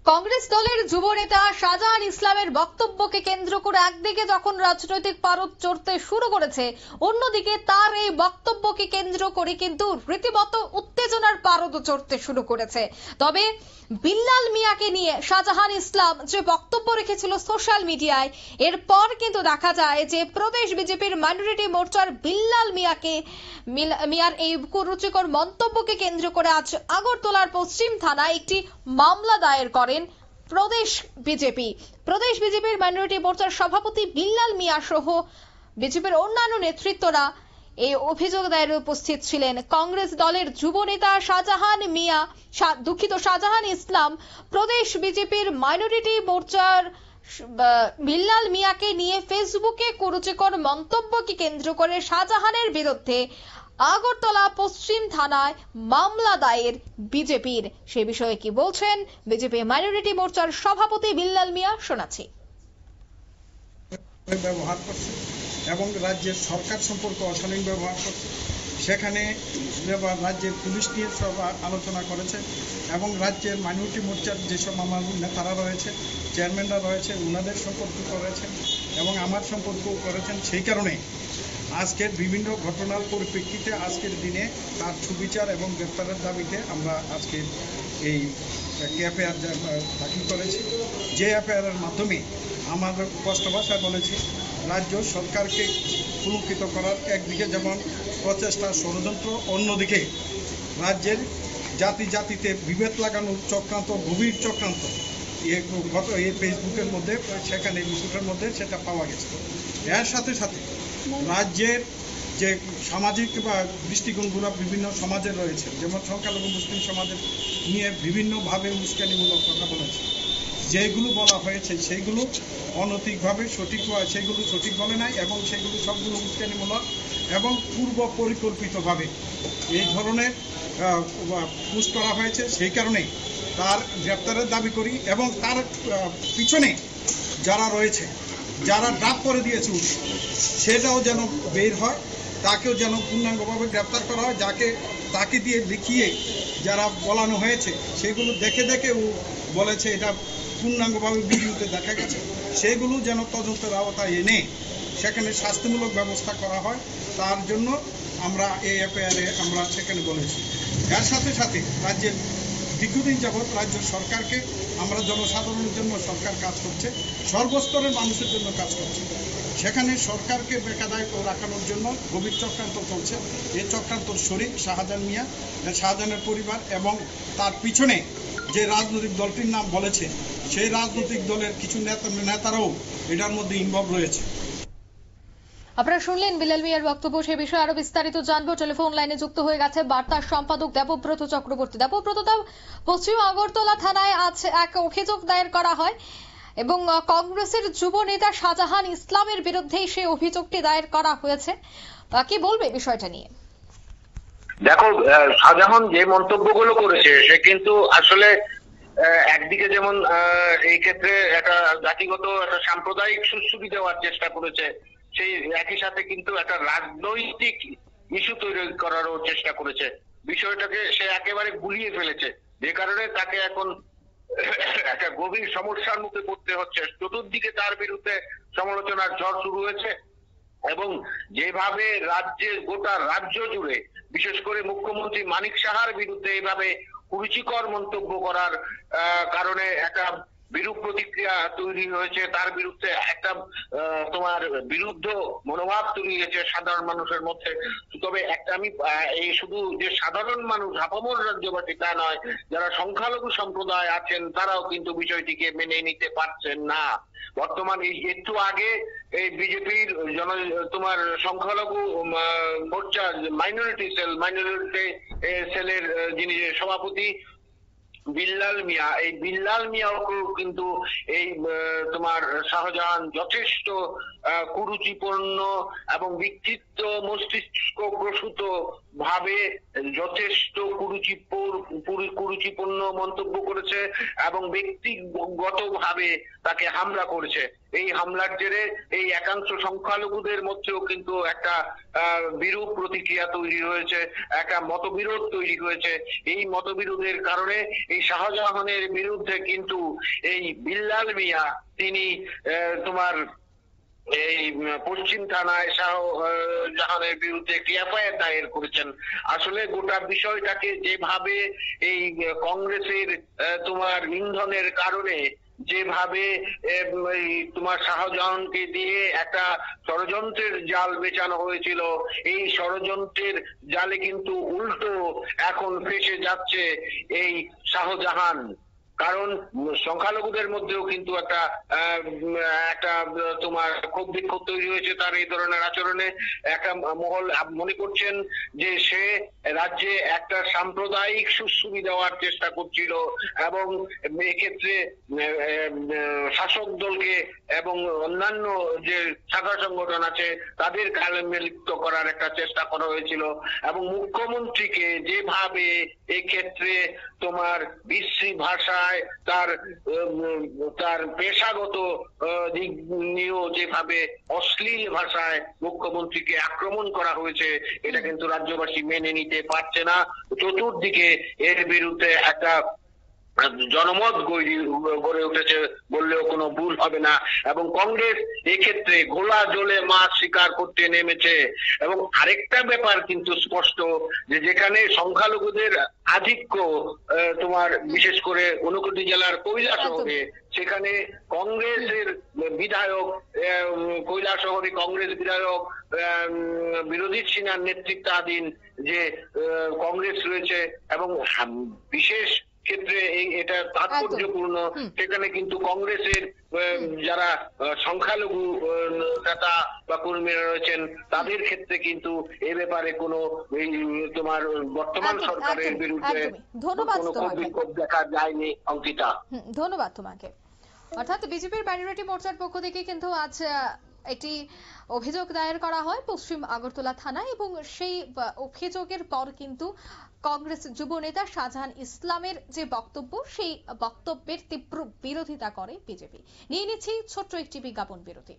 কংগ্রেস দলের যুব নেতা শাহজাহান ইসলামের বক্তব্যকে কেন্দ্র করে একদিকে যখন রাজনৈতিক পারদ চড়তে শুরু করেছে, অন্যদিকে তার এই বক্তব্যকে কেন্দ্র করে কিন্তু রীতিমতো উত্তেজনার পারদ চড়তে শুরু করেছে। তবে বিল্লাল মিয়াকে নিয়ে শাহজাহান ইসলাম যে বক্তব্য রেখেছিল সোশ্যাল মিডিয়ায়, এরপর কিন্তু দেখা যায় যে প্রদেশ বিজেপির মাইনরিটি মোর্চার বিল্লাল মিয়ার এই কুরুচিকর মন্তব্যকে কেন্দ্র করে আজ আগরতলার পশ্চিম থানায় একটি মামলা দায়ের করেন প্রদেশ বিজেপির মাইনরিটি মোর্চার সভাপতি বিল্লাল মিয়া সহ বিজেপির অন্যান্য নেতৃত্বরা। এই অভিযোগ দায়েরে উপস্থিত ছিলেন কংগ্রেস দলের যুব নেতা শাহজাহান ইসলাম। প্রদেশ বিজেপির মাইনরিটি মোর্চার বিল্লাল মিয়াকে নিয়ে ফেসবুকে কুরুচিকর মন্তব্যকে কেন্দ্র করে শাহজাহানের বিরুদ্ধে আগরতলা পশ্চিম থানায় মামলা দায়ের বিজেপির। সে বিষয়ে কি বলছেন বিজেপি মাইনরিটি মোর্চার সভাপতি বিল্লাল মিয়া, শোনাচ্ছি। ব্যবহার করছে এবং রাজ্যের সরকার সম্পর্কে অশালীন ব্যবহার করছে। সেখানে রাজ্যের পুলিশ নিয়ে সব আলোচনা করেছে এবং রাজ্যের মাইনরিটি মোর্চার যেসব আমার নেতারা রয়েছে, চেয়ারম্যানরা রয়েছে, ওনাদের সম্পর্ক করেছেন এবং আমার সম্পর্কও করেছেন। সেই কারণে আজকের বিভিন্ন ঘটনার পরিপ্রেক্ষিতে আজকের দিনে তার সুবিচার এবং গ্রেপ্তারের দাবিতে আমরা আজকে এই এফআইআর দাখিল করেছি। যে এফআইআরের মাধ্যমে আমার স্পষ্ট ভাষায় বলেছি, রাজ্য সরকারকে কলঙ্কিত করার একদিকে যেমন প্রচেষ্টা, ষড়যন্ত্র, অন্যদিকে রাজ্যের জাতিতে বিভেদ লাগানোর চক্রান্ত, গভীর চক্রান্ত এই ফেসবুকের মধ্যে, সেখানে বিষয়টার মধ্যে সেটা পাওয়া গেছে। এর সাথে সাথে রাজ্যের যে সামাজিক বা দৃষ্টিকোণগুলো বিভিন্ন সমাজের রয়েছে, যেমন সংখ্যালঘু মুসলিম সমাজের নিয়ে বিভিন্নভাবে উস্কানিমূলক কথা বলেছে। যেগুলো বলা হয়েছে সেইগুলো অনৈতিকভাবে সেগুলো সঠিক বলে নাই এবং সেগুলো সবগুলো উস্কানিমূলক এবং পূর্ব পরিকল্পিতভাবে এই ধরনের পোস্ট করা হয়েছে। সেই কারণে তার গ্রেপ্তারের দাবি করি এবং তার পিছনে যারা রয়েছে, যারা ড্রাফট করে দিয়েছে, সেটাও যেন বের হয়, তাকেও যেন পূর্ণাঙ্গভাবে গ্রেপ্তার করা হয়। তাকে দিয়ে লিখিয়ে যারা বলানো হয়েছে সেগুলো দেখে ও বলেছে এটা পূর্ণাঙ্গভাবে ভিডিওতে দেখা গেছে, সেগুলো যেন তদন্তের আওতায় এনে সেখানে শাস্তিমূলক ব্যবস্থা করা হয়। তার জন্য আমরা এই এফআইআরে আমরা সেখানে বলেছি। এর সাথে সাথে রাজ্যের দীর্ঘদিন যাবৎ রাজ্য সরকারকে আমরা জনসাধারণের জন্য সরকার কাজ করছে, সর্বস্তরের মানুষের জন্য কাজ করছে। সেখানে সরকারকে বেকায়দায় রাখানোর জন্য গভীর চক্রান্ত চলছে। এই চক্রান্তর শরিক শাহজাহান মিয়া, শাহজাহানের পরিবার এবং তার পিছনে যে রাজনৈতিক দলটির নাম বলেছে, সেই রাজনৈতিক দলের কিছু নেতারাও এটার মধ্যে ইনভলভ রয়েছে। আপনারা শুনলেন বিল্লাল মিয়ার বক্তব্য। সে বিষয়ে আরো বিস্তারিত জানবো। টেলিফোন লাইনে যুক্ত হয়ে গেছে বার্তার সম্পাদক দেবব্রত চক্রবর্তী। দেবব্রত, পশ্চিম আগরতলা থানায় আজ এক অভিযোগ দায়ের করা হয় এবং কংগ্রেসের যুব নেতা শাহজাহান ইসলামের বিরুদ্ধে সেই অভিযোগটি দায়ের করা হয়েছে। কি বলবে বিষয়টা নিয়ে? দেখো, শাহজাহান যে মন্তব্যগুলো করেছে সে কিন্তু আসলে একদিকে যেমন এই ক্ষেত্রে একটা জাতিগত একটা সাম্প্রদায়িক সুশ্রুতি দেওয়ার চেষ্টা করেছে, সেই একই সাথে কিন্তু একটা রাজনৈতিক ইস্যু তৈরি করারও চেষ্টা করেছে। বিষয়টাকে সে একেবারে গুলিয়ে ফেলেছে, যে কারণে তাকে এখন একটা গভীর সমস্যার মুখে পড়তে হচ্ছে। চতুর্দিকে তার বিরুদ্ধে সমালোচনার ঝড় শুরু হয়েছে এবং যেভাবে গোটা রাজ্য জুড়ে বিশেষ করে মুখ্যমন্ত্রী মানিক সাহার বিরুদ্ধে এইভাবে কুরুচিকর মন্তব্য করার কারণে একটা বিরূপ প্রতিক্রিয়া তৈরি হয়েছে, তার বিরুদ্ধে একটা তোমার বিরুদ্ধ মনোভাব তৈরি হয়েছে সাধারণ মানুষের মধ্যে। তবে একটা আমি এই শুধু যে সাধারণ মানুষ আপামর রাজ্যবাসী তা নয়, যারা সংখ্যালঘু সম্প্রদায় আছেন তারাও কিন্তু বিষয়টিকে মেনে নিতে পারছেন না। বর্তমানে একটু আগে এই বিজেপির তোমার সংখ্যালঘু মোর্চা মাইনরিটি সেলের যিনি সভাপতি বিল্লাল মিয়া, এই বিল্লাল মিয়াও কিন্তু এই তোমার শাহজাহান যথেষ্ট কুরুচিপূর্ণ এবং বিক্ষিপ্ত মস্তিষ্ক প্রসূত ভাবে যথেষ্ট কুরুচিপূর্ণ মন্তব্য করেছে এবং ব্যক্তিগত ভাবে তাকে হামলা করেছে। এই হামলার জেরে এই একাংশ সংখ্যালঘুদের মধ্যেও কিন্তু একটা বিরূপ প্রতিক্রিয়া তৈরি হয়েছে, একটা মতবিরোধ তৈরি হয়েছে। এই মতবিরোধের কারণে এই শাহজাহানের বিরুদ্ধে কিন্তু এই বিল্লাল মিয়া তিনি তোমার এই পশ্চিম থানায় শাহজাহানের বিরুদ্ধে একটি এফআইআর দায়ের করেছেন। আসলে গোটা বিষয়টাকে যেভাবে এই কংগ্রেসের তোমার ইন্ধনের কারণে যেভাবে তোমার শাহজাহানকে দিয়ে একটা ষড়যন্ত্রের জাল বেচানো হয়েছিল, এই ষড়যন্ত্রের জালে কিন্তু উল্টো এখন ফেঁসে যাচ্ছে এই শাহজাহান। কারণ সংখ্যালঘুদের মধ্যেও কিন্তু একটা তোমার ক্ষোভ বিক্ষোভ তৈরি হয়েছে তার এই ধরনের আচরণে। একটা মহল মনে করছেন যে সে রাজ্যে একটা সাম্প্রদায়িক সুশ্রুতি দেওয়ার চেষ্টা করছিল এবং এক্ষেত্রে শাসক দলকে এবং অন্যান্য যে শাখা সংগঠন আছে তাদের কালেমে লিপ্ত করার একটা চেষ্টা করা হয়েছিল এবং মুখ্যমন্ত্রীকে যেভাবে এক্ষেত্রে তোমার বিশ্রী ভাষায় তার পেশাগত দিক নিয়েও যেভাবে অশ্লীল ভাষায় মুখ্যমন্ত্রীকে আক্রমণ করা হয়েছে, এটা কিন্তু রাজ্যবাসী মেনে নিতে পারছে না। চতুর্দিকে এর বিরুদ্ধে একটা জনমত গড়ে উঠেছে বললেও কোনো ভুল হবে না এবং কংগ্রেস এক্ষেত্রে ঘোলা জলে মাছ শিকার করতে নেমেছে। এবং আরেকটা ব্যাপার কিন্তু স্পষ্ট যে যেখানে সংখ্যালঘুদের আধিক্য তোমার বিশেষ করে ঊনকোটি জেলার কৈলাসহরে, সেখানে কংগ্রেসের বিধায়ক কৈলাসহরে কংগ্রেস বিধায়ক বিরোধী সিনহার নেতৃত্বাধীন যে কংগ্রেস রয়েছে এবং বিশেষ ক্ষেত্রে এটা তাৎপর্যপূর্ণ, সেখানে কিন্তু কংগ্রেসের যারা সংখ্যালঘু নেতা বা কর্মীরা রয়েছেন তাদের ক্ষেত্রে কিন্তু এ ব্যাপারে কোনো তোমার বর্তমান সরকারের বিরুদ্ধে কোনো বিক্ষোভ দেখা যায়নি। অঙ্কিতা, ধন্যবাদ তোমাকে। অর্থাৎ বিজেপির মাইনরিটি মোর্চার পক্ষ থেকে কিন্তু আজ একটি অভিযোগ দায়ের করা হয় পশ্চিম আগরতলা থানায় এবং সেই অভিযোগের পর কিন্তু কংগ্রেস যুব নেতা শাহজাহান ইসলামের যে বক্তব্য, সেই বক্তব্যের তীব্র বিরোধিতা করে বিজেপি। নিয়ে নিচ্ছি ছোট্ট একটি বিজ্ঞাপন বিরতি,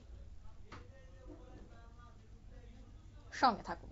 সঙ্গে থাকুন।